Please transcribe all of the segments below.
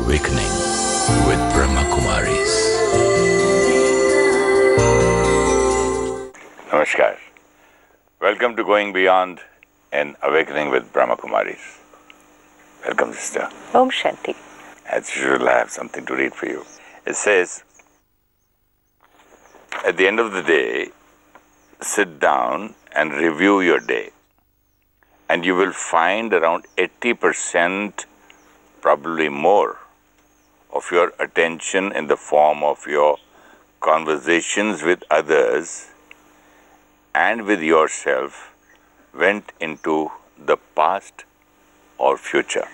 Awakening with Brahmakumaris. Namaskar. Welcome to Going Beyond and Awakening with Brahmakumaris. Welcome, sister. Om Shanti. As usual, I have something to read for you. It says, at the end of the day, sit down and review your day. And you will find around 80%, probably more, of your attention in the form of your conversations with others and with yourself went into the past or future.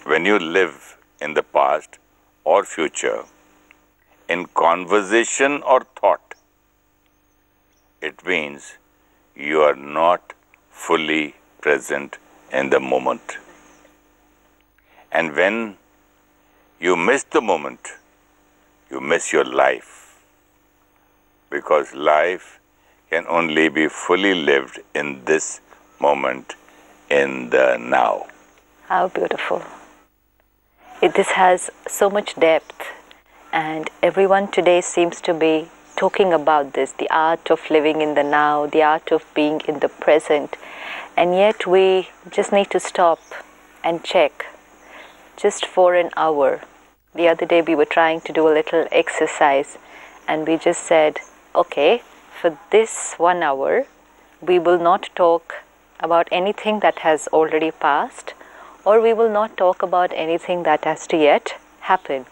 When you live in the past or future, in conversation or thought, it means you are not fully present in the moment. And when you miss the moment, you miss your life. Because life can only be fully lived in this moment, in the now. How beautiful. This has so much depth, and everyone today seems to be talking about this, the art of living in the now, the art of being in the present. And yet we just need to stop and check just for an hour. The other day we were trying to do a little exercise, and we just said, okay, for this 1 hour, we will not talk about anything that has already passed, or we will not talk about anything that has to yet happen.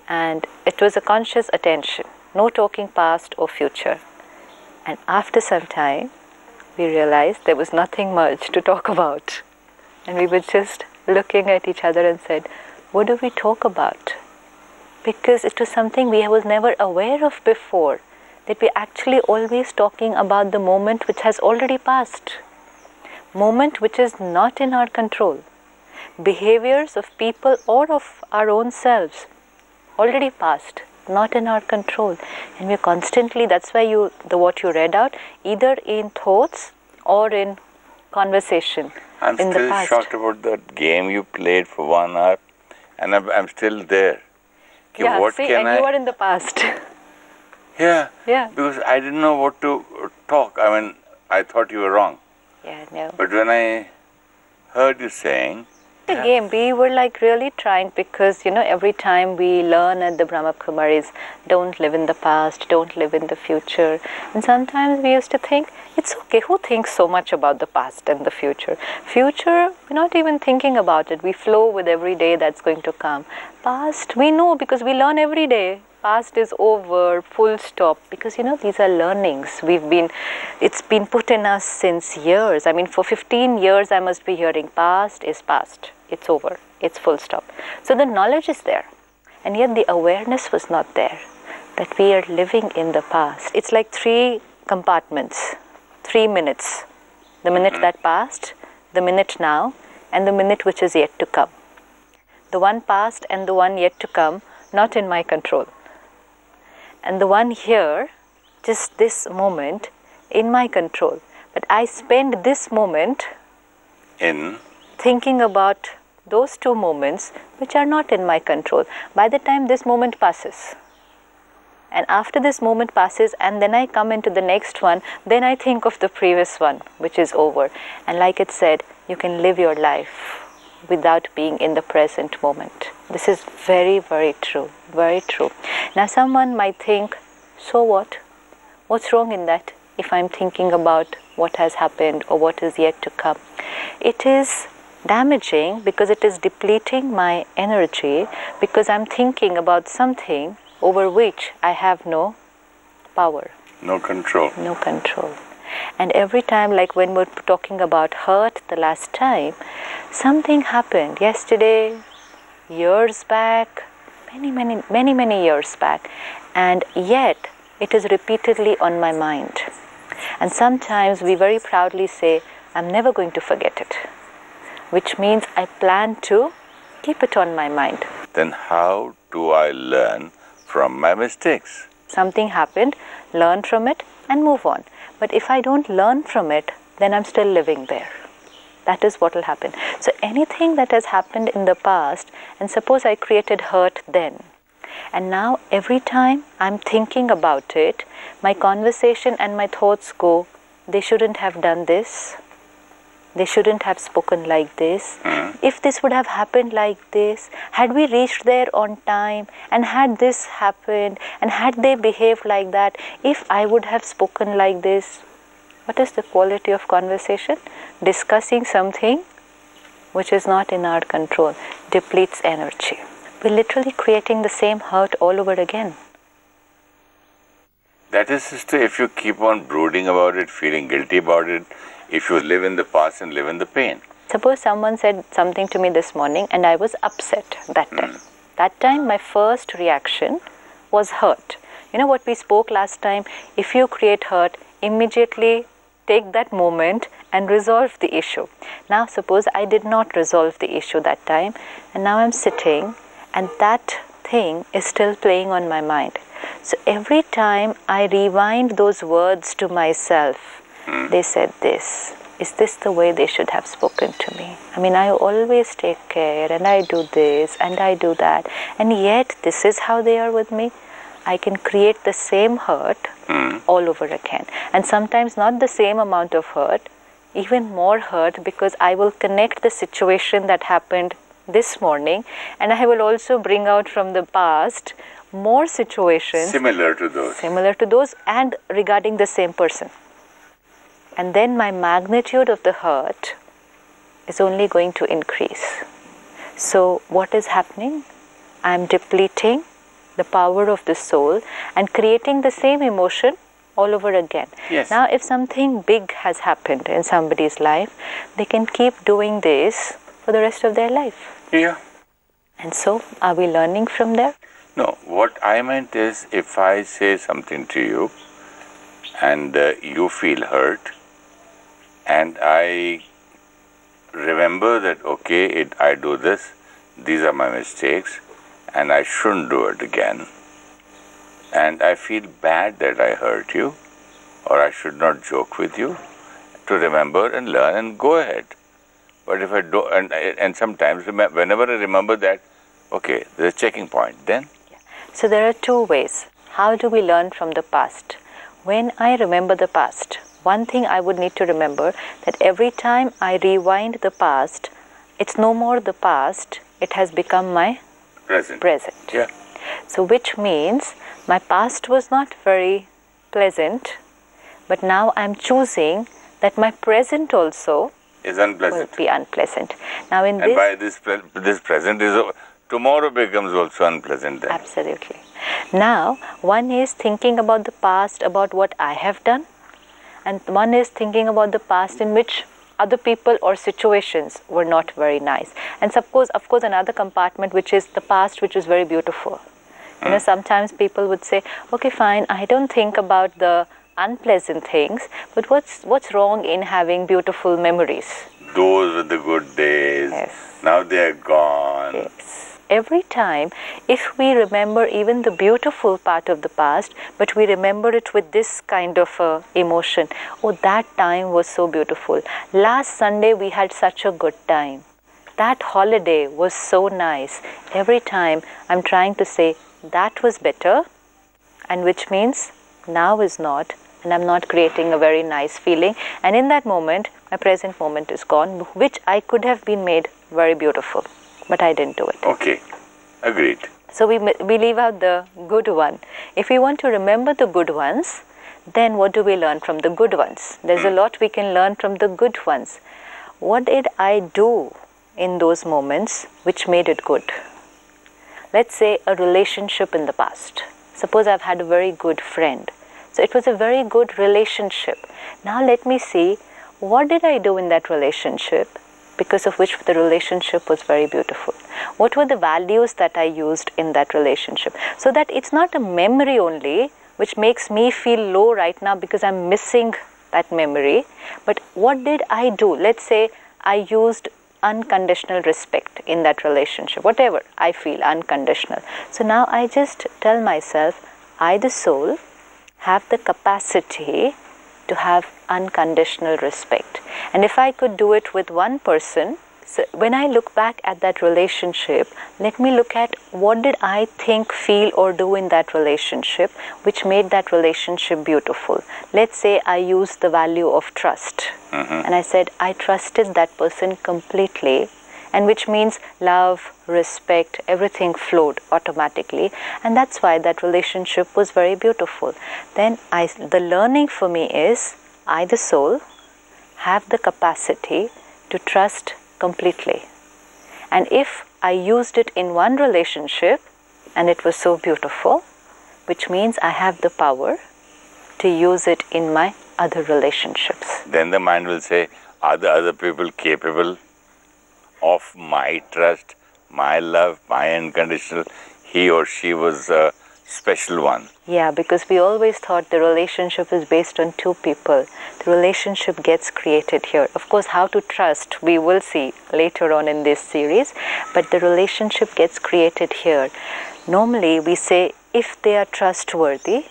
And it was a conscious attention, no talking past or future. And after some time, we realized there was nothing much to talk about. And we were just looking at each other and said, what do we talk about? Because it was something we was never aware of before, that we're actually always talking about the moment which has already passed. Moment which is not in our control. Behaviors of people or of our own selves, already passed, not in our control. And we're constantly, that's why what you read out, either in thoughts or in conversation. I'm in still the past. shocked about that game you played for 1 hour, and I'm still there. Yeah, what see, can and you are in the past. Yeah, Yeah. because I didn't know what to talk. I mean, I thought you were wrong. Yeah, no. But when I heard you saying, The game, we were like really trying, because every time we learn at the Brahmakumaris, don't live in the past, don't live in the future. And sometimes we used to think, it's okay, who thinks so much about the past and the future? Future, we're not even thinking about it. We flow with every day that's going to come. Past, we know because we learn every day. Past is over, full stop, because these are learnings. It's been put in us since years. I mean, for 15 years I must be hearing past is past. It's over. It's full stop. So the knowledge is there. And yet the awareness was not there, that we are living in the past. It's like 3 compartments, 3 minutes. The minute that passed, the minute now, and the minute which is yet to come. The one past and the one yet to come, not in my control. And the one here, just this moment, in my control. But I spend this moment in thinking about those 2 moments which are not in my control. By the time this moment passes, and after this moment passes, and then I come into the next one, then I think of the previous one, which is over. And like it said, you can live your life without being in the present moment. This is very, very true, very true. Now someone might think, so what? What's wrong in that if I'm thinking about what has happened or what is yet to come? It is damaging because it is depleting my energy, because I'm thinking about something over which I have no power. no control. No control. And every time, like when we're talking about hurt the last time, something happened yesterday, years back, many years back, and yet it is repeatedly on my mind. And sometimes we very proudly say, I'm never going to forget it, which means I plan to keep it on my mind. Then how do I learn from my mistakes? Something happened, learn from it and move on. But if I don't learn from it, then I'm still living there. That is what will happen. So anything that has happened in the past, and suppose I created hurt then, and now every time I'm thinking about it, my conversation and my thoughts go, they shouldn't have done this. They shouldn't have spoken like this. If this would have happened like this, had we reached there on time, and had this happened, and had they behaved like that, if I would have spoken like this, what is the quality of conversation? Discussing something which is not in our control, depletes energy. We're literally creating the same hurt all over again. That is, sister, if you keep on brooding about it, feeling guilty about it, if you live in the past and live in the pain. Suppose someone said something to me this morning and I was upset that time. That time my first reaction was hurt. You know what we spoke last time? If you create hurt, immediately take that moment and resolve the issue. Now suppose I did not resolve the issue that time, and now I'm sitting and that thing is still playing on my mind. So every time I rewind those words to myself, they said this. Is this the way they should have spoken to me? I mean, I always take care and I do this and I do that, and yet this is how they are with me. I can create the same hurt all over again. And sometimes not the same amount of hurt, even more hurt, because I will connect the situation that happened this morning, and I will also bring out from the past more situations Similar to those and regarding the same person. And then my magnitude of the hurt is only going to increase. So what is happening? I am depleting the power of the soul and creating the same emotion all over again. Yes. Now if something big has happened in somebody's life, they can keep doing this for the rest of their life. Yeah. And so are we learning from there? No, what I meant is, if I say something to you and you feel hurt, and I remember that, okay, I do this, these are my mistakes, and I shouldn't do it again, and I feel bad that I hurt you, or I should not joke with you, to remember and learn and go ahead. But if I do, and sometimes whenever I remember that, okay, there's a checking point, then. So there are two ways. How do we learn from the past? When I remember the past, one thing I would need to remember, that every time I rewind the past, it's no more the past, it has become my present. Yeah. So which means my past was not very pleasant, but now I'm choosing that my present also is unpleasant. will be unpleasant. Now in and this, by this present is tomorrow becomes also unpleasant then. absolutely. Now one is thinking about the past, about what I have done, and one is thinking about the past in which other people or situations were not very nice. And suppose, of course, another compartment which is the past, which is very beautiful. You know, sometimes people would say, okay, fine, I don't think about the unpleasant things, but what's wrong in having beautiful memories? Those were the good days. Yes. Now they are gone. Yes. Every time, if we remember even the beautiful part of the past, but we remember it with this kind of emotion, oh, that time was so beautiful. Last Sunday we had such a good time. That holiday was so nice. Every time I'm trying to say that was better, and which means now is not, and I'm not creating a very nice feeling. And in that moment, my present moment is gone, which I could have been made very beautiful. But I didn't do it. Okay, agreed. So we leave out the good one. If we want to remember the good ones, then what do we learn from the good ones? There's a lot we can learn from the good ones. What did I do in those moments which made it good? Let's say a relationship in the past. Suppose I've had a very good friend. So it was a very good relationship. Now let me see, what did I do in that relationship because of which the relationship was very beautiful? What were the values that I used in that relationship? So that it's not a memory only which makes me feel low right now because I'm missing that memory, but what did I do? Let's say I used unconditional respect in that relationship, whatever I feel unconditional. So now I just tell myself, I, the soul, have the capacity to have unconditional respect. And if I could do it with one person, so when I look back at that relationship, let me look at what did I think, feel or do in that relationship which made that relationship beautiful. Let's say I used the value of trust. And I said, I trusted that person completely, and which means love, respect, everything flowed automatically, and that's why that relationship was very beautiful. Then the learning for me is, I, the soul, have the capacity to trust completely. And if I used it in one relationship and it was so beautiful, which means I have the power to use it in my other relationships. Then the mind will say, are the other people capable of my trust, my love, my unconditional? He or she was a special one. Yeah, because we always thought the relationship is based on two people. The relationship gets created here. Of course, how to trust, we will see later on in this series, but the relationship gets created here. Normally, we say, if they are trustworthy,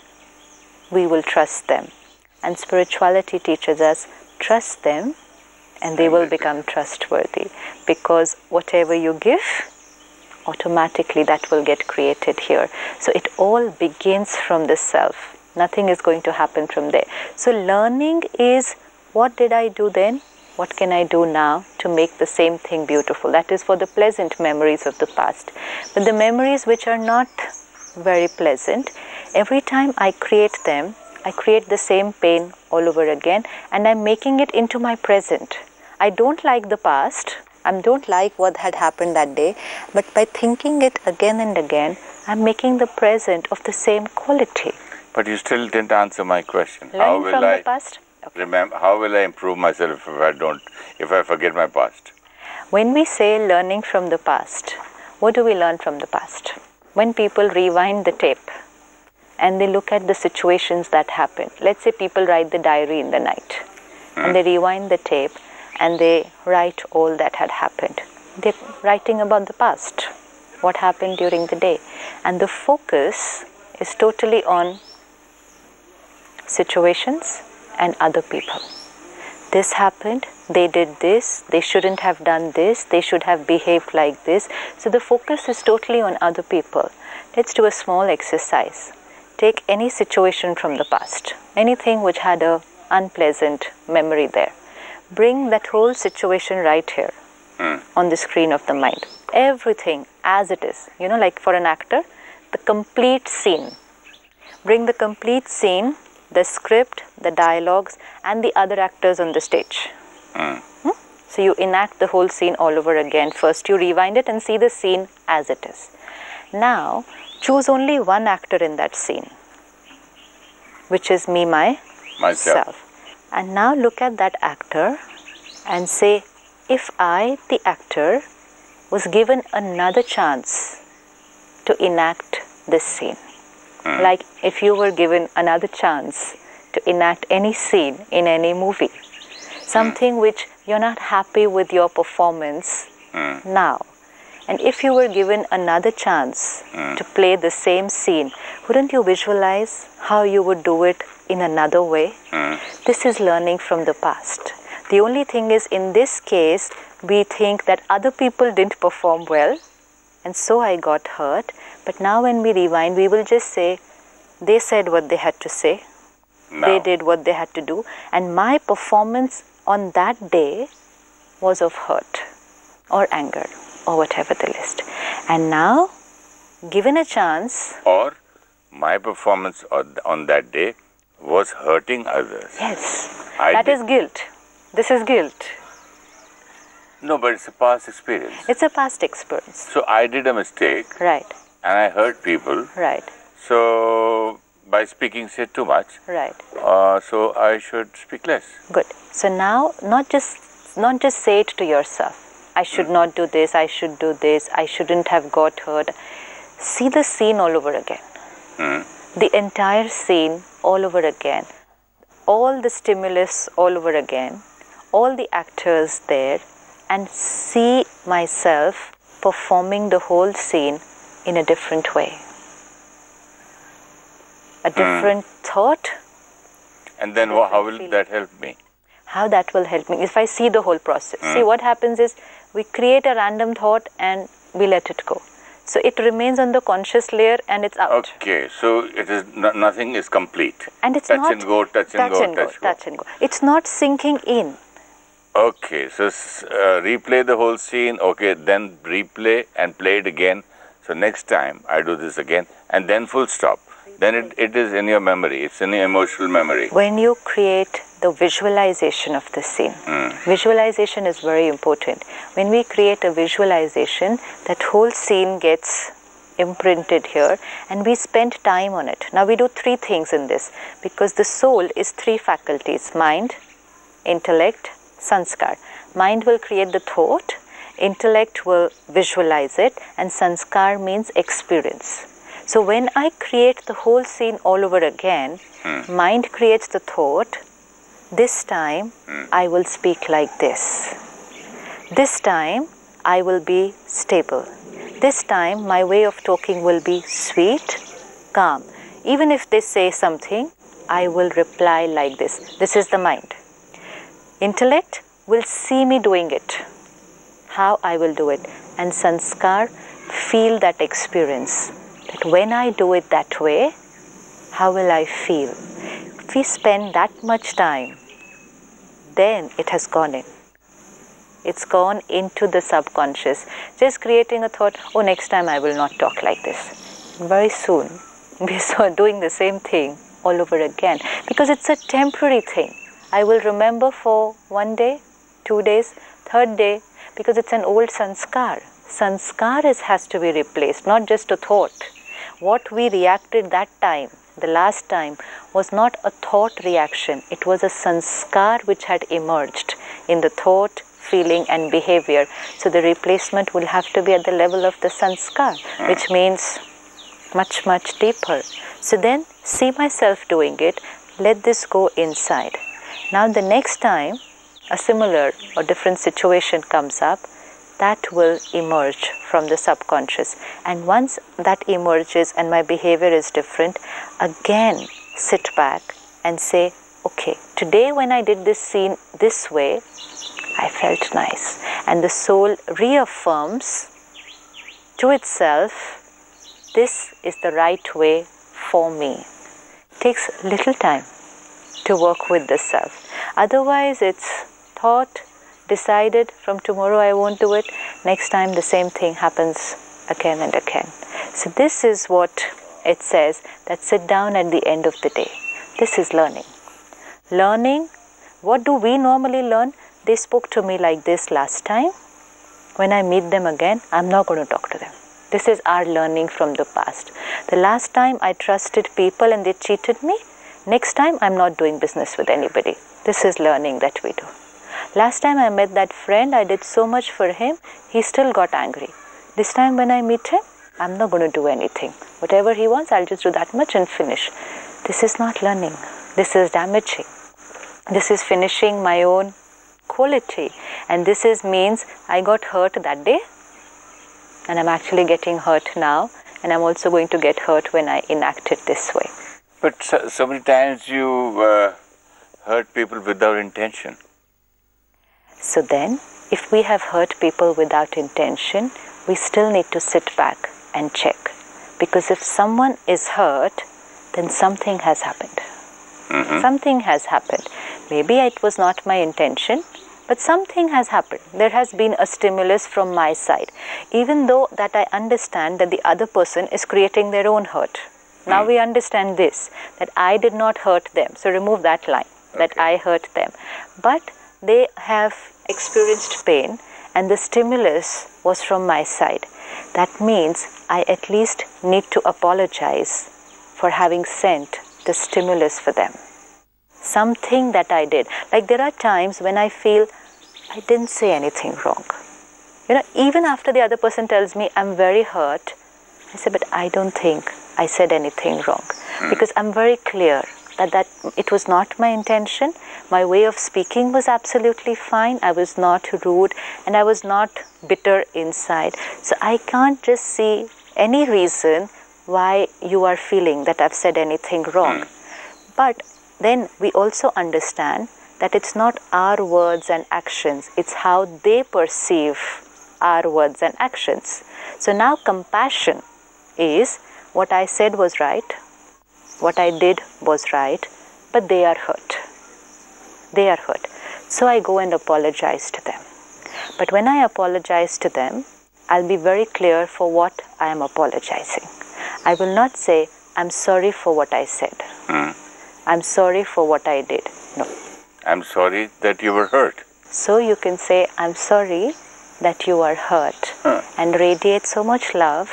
we will trust them. And spirituality teaches us, trust them and they will become trustworthy, because whatever you give, automatically that will get created here. So it all begins from the self. Nothing is going to happen from there. So learning is, what did I do then? What can I do now to make the same thing beautiful? That is for the pleasant memories of the past. But the memories which are not very pleasant, every time I create them, I create the same pain all over again, and I'm making it into my present. I don't like the past, I don't like what had happened that day, but by thinking it again and again, I'm making the present of the same quality. But you still didn't answer my question. Learn from the past? Okay. Remember, how will I improve myself if I forget my past? When we say learning from the past, what do we learn from the past? When people rewind the tape and they look at the situations that happened. Let's say people write the diary in the night and they rewind the tape and they write all that had happened. They're writing about the past, what happened during the day. And the focus is totally on situations and other people. This happened, they did this, they shouldn't have done this, they should have behaved like this. So the focus is totally on other people. Let's do a small exercise. Take any situation from the past, anything which had an unpleasant memory there. Bring that whole situation right here on the screen of the mind. Everything as it is. You know, like for an actor, the complete scene. Bring the complete scene, the script, the dialogues, and the other actors on the stage. So you enact the whole scene all over again. First you rewind it and see the scene as it is. Now, choose only one actor in that scene, which is me, myself. And now look at that actor and say, if I, the actor, was given another chance to enact this scene, like if you were given another chance to enact any scene in any movie, something which you're not happy with your performance now, and if you were given another chance to play the same scene, wouldn't you visualize how you would do it in another way? This is learning from the past. The only thing is, in this case, we think that other people didn't perform well, and so I got hurt. But now when we rewind, we will just say, they said what they had to say, they did what they had to do, and my performance on that day was of hurt or anger or whatever the list. And now, given a chance, or my performance on that day was hurting others. Yes, that is guilt. This is guilt. No, but it's a past experience. It's a past experience. So I did a mistake. Right. And I hurt people. Right. So by speaking say too much. Right. So I should speak less. Good. So now, not just say it to yourself. I should not do this, I should do this, I shouldn't have got hurt. See the scene all over again. The entire scene all over again. All the stimulus all over again. All the actors there. And see myself performing the whole scene in a different way. A different thought, And then how will that help me? How that will help me if I see the whole process. See, what happens is we create a random thought and we let it go. So it remains on the conscious layer and it's out. Okay, so it is nothing is complete. And it's touch not and go, touch and go. touch and go. It's not sinking in. Okay, so replay the whole scene. Okay, then replay and play it again. So next time I do this again, and then full stop. Then it is in your memory. It's in your emotional memory. When you create the visualization of the scene, visualization is very important. When we create a visualization, that whole scene gets imprinted here and we spend time on it. Now we do three things in this because the soul is three faculties: mind, intellect, sanskar. Mind will create the thought, intellect will visualize it, and sanskar means experience. So when I create the whole scene all over again, mind creates the thought. This time I will speak like this. This time I will be stable. This time my way of talking will be sweet, calm. Even if they say something, I will reply like this. This is the mind. Intellect will see me doing it, how I will do it. And sanskar feel that experience. That when I do it that way, how will I feel? If we spend that much time, then it has gone in. It's gone into the subconscious. Just creating a thought, oh, next time I will not talk like this. Very soon, we are doing the same thing all over again. Because it's a temporary thing. I will remember for 1 day, 2 days, 3rd day, because it's an old sanskar. Sanskar has to be replaced, not just a thought. What we reacted that time, the last time, was not a thought reaction. It was a sanskar which had emerged in the thought, feeling and behavior. So the replacement will have to be at the level of the sanskar, which means much, much deeper. So then see myself doing it, let this go inside. Now the next time a similar or different situation comes up, that will emerge from the subconscious. And once that emerges and my behavior is different, again sit back and say, okay, today when I did this scene this way, I felt nice. And the soul reaffirms to itself, this is the right way for me. It takes little time to work with the self. Otherwise, it's thought, decided, from tomorrow I won't do it, next time the same thing happens again and again. So this is what it says, that sit down at the end of the day. This is learning. Learning, what do we normally learn? They spoke to me like this last time. When I meet them again, I'm not going to talk to them. This is our learning from the past. The last time I trusted people and they cheated me, next time I'm not doing business with anybody. This is learning that we do. Last time I met that friend, I did so much for him, he still got angry. This time when I meet him, I'm not going to do anything. Whatever he wants, I'll just do that much and finish. This is not learning. This is damaging. This is finishing my own quality. And this means I got hurt that day and I'm actually getting hurt now, and I'm also going to get hurt when I enact it this way. But so many times you hurt people without intention. So then, if we have hurt people without intention, we still need to sit back and check. Because if someone is hurt, then something has happened. Something has happened. Maybe it was not my intention, but something has happened. There has been a stimulus from my side. Even though that I understand that the other person is creating their own hurt. Now we understand this, that I did not hurt them. So remove that line, that I hurt them. But they have experienced pain and the stimulus was from my side. That means I at least need to apologize for having sent the stimulus for them. Something that I did. Like there are times when I feel I didn't say anything wrong. Even after the other person tells me I'm very hurt, I say, but I don't think I said anything wrong. Because I'm very clear that it was not my intention. My way of speaking was absolutely fine. I was not rude and I was not bitter inside. So I can't just see any reason why you are feeling that I've said anything wrong. But then we also understand that it's not our words and actions, it's how they perceive our words and actions. So now compassion is what I said was right, what I did was right, but they are hurt. They are hurt. So I go and apologize to them. But when I apologize to them, I'll be very clear for what I am apologizing. I will not say, I'm sorry for what I said. I'm sorry for what I did. No. I'm sorry that you were hurt. So you can say, I'm sorry that you are hurt, and radiate so much love,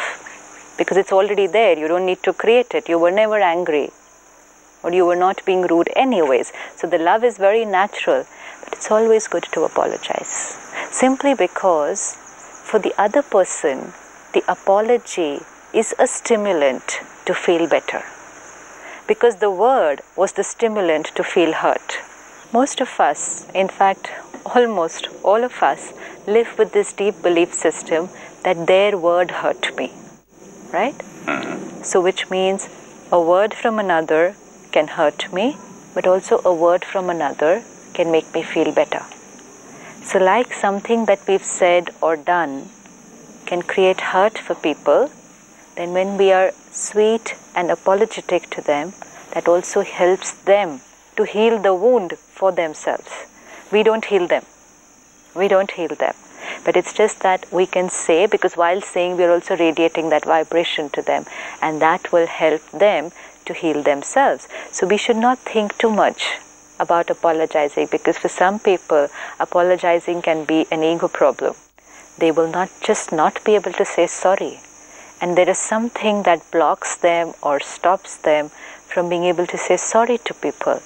because it's already there. You don't need to create it. You were never angry, or you were not being rude anyways. So the love is very natural, but it's always good to apologize. Simply because for the other person, the apology is a stimulant to feel better. Because the word was the stimulant to feel hurt. Most of us, in fact, almost all of us, live with this deep belief system that their word hurt me, right? So which means a word from another can hurt me, but also a word from another can make me feel better. So like something that we've said or done can create hurt for people, then when we are sweet and apologetic to them, that also helps them to heal the wound for themselves. We don't heal them. We don't heal them. But it's just that we can say, because while saying we are also radiating that vibration to them, and that will help them to heal themselves. So we should not think too much about apologizing, because for some people apologizing can be an ego problem. They will not be able to say sorry, and there is something that blocks them or stops them from being able to say sorry to people.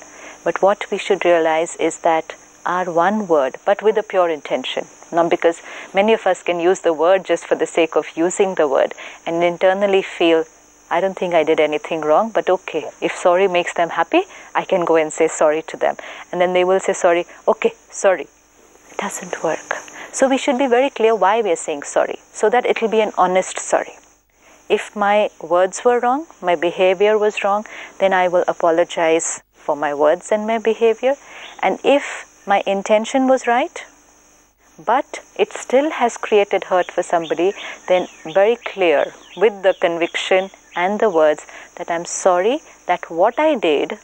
But what we should realize is that our one word, but with a pure intention, not because many of us can use the word just for the sake of using the word and internally feel, I don't think I did anything wrong, but okay, if sorry makes them happy, I can go and say sorry to them. And then they will say sorry, okay, sorry. It doesn't work. So we should be very clear why we are saying sorry, so that it will be an honest sorry. If my words were wrong, my behavior was wrong, then I will apologize for my words and my behavior. And if my intention was right, but it still has created hurt for somebody, then very clear with the conviction and the words that I'm sorry that what I did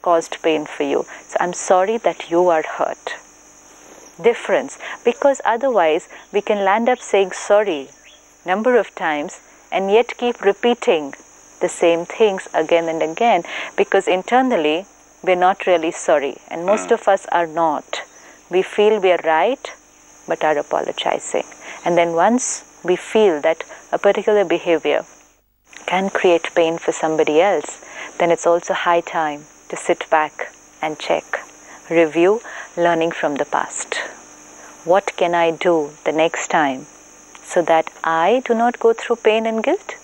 caused pain for you. So I'm sorry that you are hurt. Difference, because otherwise we can land up saying sorry number of times and yet keep repeating the same things again and again, because internally we're not really sorry, and most of us are not. We feel we are right but are apologizing, and then once we feel that a particular behavior can create pain for somebody else, then it's also high time to sit back and check, review, learning from the past. What can I do the next time so that I do not go through pain and guilt,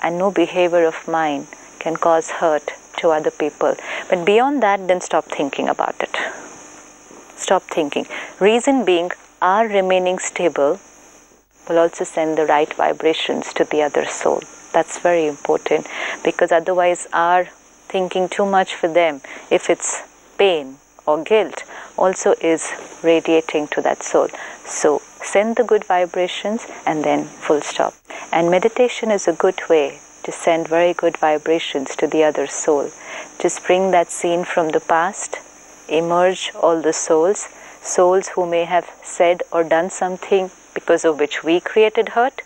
and no behavior of mine can cause hurt to other people. But beyond that, then stop thinking about it. Stop thinking. Reason being, our remaining stable will also send the right vibrations to the other soul. That's very important, because otherwise our thinking too much for them, if it's pain or guilt, also is radiating to that soul. So send the good vibrations and then full stop. And meditation is a good way to send very good vibrations to the other soul. Just bring that scene from the past, emerge all the souls who may have said or done something because of which we created hurt,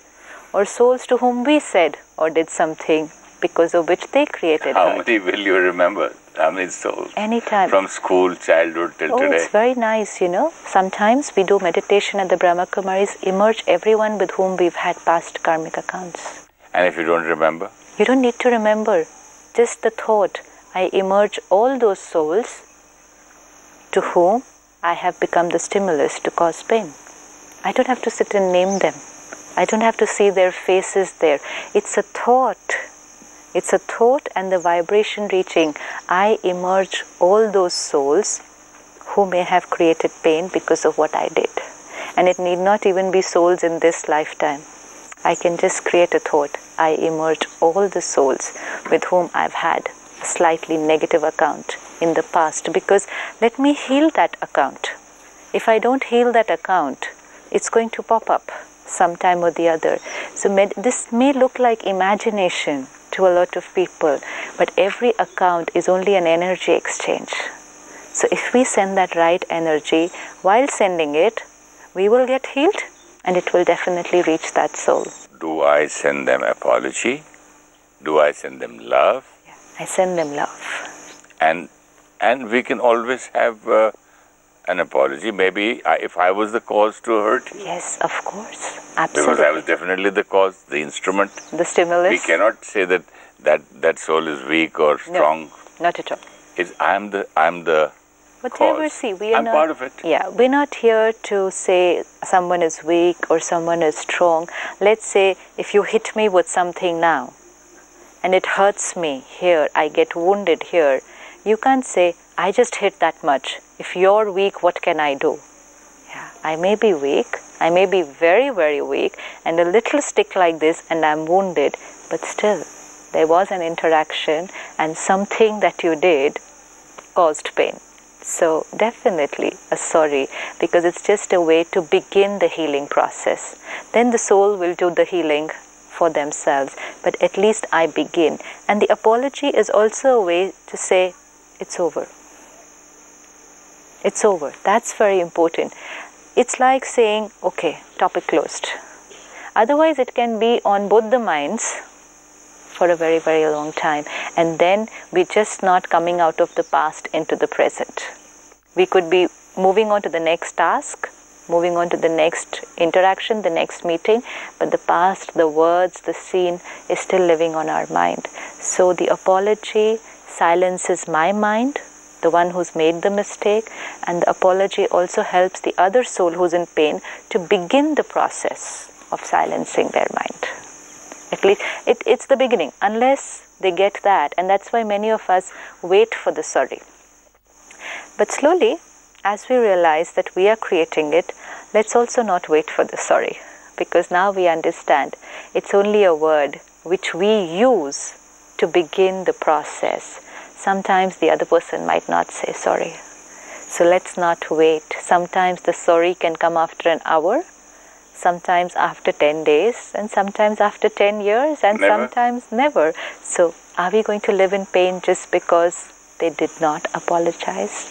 or souls to whom we said or did something because of which they created hurt. How many will you remember? How many souls? Anytime. From school, childhood till today. It's very nice, Sometimes we do meditation at the Brahmakumaris, emerge everyone with whom we've had past karmic accounts. And if you don't remember? You don't need to remember. Just the thought, I emerge all those souls to whom I have become the stimulus to cause pain. I don't have to sit and name them. I don't have to see their faces there. It's a thought. It's a thought and the vibration reaching. I emerge all those souls who may have created pain because of what I did. And it need not even be souls in this lifetime. I can just create a thought. I emerge all the souls with whom I've had a slightly negative account in the past, because let me heal that account. If I don't heal that account, it's going to pop up sometime or the other. So this may look like imagination to a lot of people, but every account is only an energy exchange. So if we send that right energy, while sending it, we will get healed and it will definitely reach that soul. Do I send them apology? Do I send them love? Yeah, I send them love. And we can always have an apology. Maybe if I was the cause to hurt you. Yes, of course. Absolutely. Because I was definitely the cause, the instrument. The stimulus. We cannot say that soul is weak or strong. No, not at all. I'm the Whatever, cause. see, we are I'm not, part of it. Yeah, we're not here to say someone is weak or someone is strong. Let's say if you hit me with something now and it hurts me here, I get wounded here, you can't say, I just hit that much. If you're weak, what can I do? Yeah, I may be weak, I may be very, very weak, and a little stick like this and I'm wounded, but still, there was an interaction and something that you did caused pain. So definitely a sorry, because it's just a way to begin the healing process. Then the soul will do the healing for themselves, but at least I begin. And the apology is also a way to say, it's over. It's over. That's very important. It's like saying, okay, topic closed. Otherwise it can be on both the minds for a very, very long time, and then we're just not coming out of the past into the present. We could be moving on to the next task, moving on to the next interaction, the next meeting, but the past, the words, the scene is still living on our mind. So the apology silences my mind, the one who's made the mistake, and the apology also helps the other soul who's in pain to begin the process of silencing their mind. At least it's the beginning, unless they get that, and that's why many of us wait for the sorry. But slowly, as we realize that we are creating it, let's also not wait for the sorry, because now we understand it's only a word which we use to begin the process. Sometimes the other person might not say sorry. So let's not wait. Sometimes the sorry can come after an hour, sometimes after 10 days, and sometimes after 10 years, and sometimes never. So are we going to live in pain just because they did not apologize?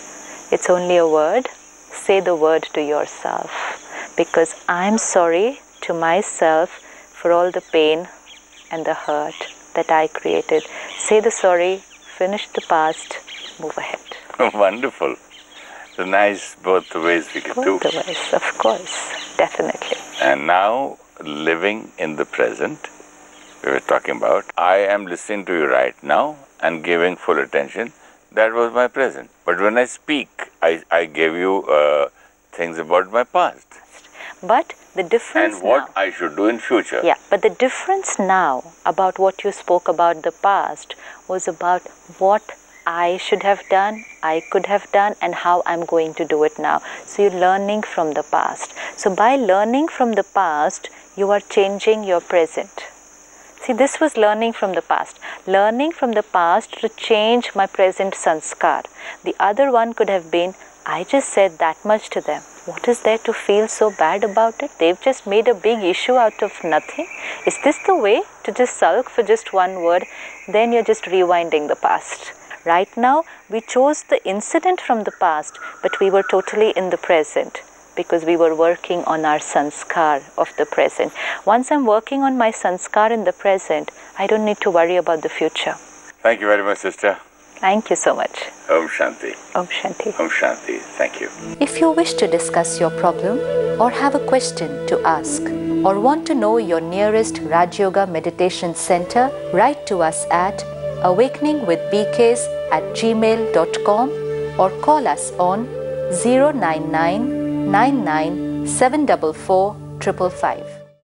It's only a word. Say the word to yourself, because I'm sorry to myself for all the pain and the hurt that I created. Say the sorry, finish the past, move ahead. Wonderful. So nice both the ways we can do. Both the ways, of course, definitely. And now, living in the present, we were talking about, I am listening to you right now and giving full attention. That was my present. But when I speak, I gave you things about my past. But the difference and what now, I should do in future. Yeah, but the difference now about what you spoke about the past was about what I should have done, I could have done, and how I'm going to do it now. So you're learning from the past. So by learning from the past, you are changing your present. See, this was learning from the past. Learning from the past to change my present sanskar. The other one could have been, I just said that much to them. What is there to feel so bad about it? They've just made a big issue out of nothing. Is this the way to just sulk for just one word? Then you're just rewinding the past. Right now, we chose the incident from the past, but we were totally in the present, because we were working on our sanskar of the present. Once I'm working on my sanskar in the present, I don't need to worry about the future. Thank you very much, sister. Thank you so much. Om Shanti. Om Shanti. Om Shanti. Thank you. If you wish to discuss your problem or have a question to ask or want to know your nearest Rajayoga Meditation Center, write to us at awakeningwithbks@gmail.com or call us on 099 99 744 555.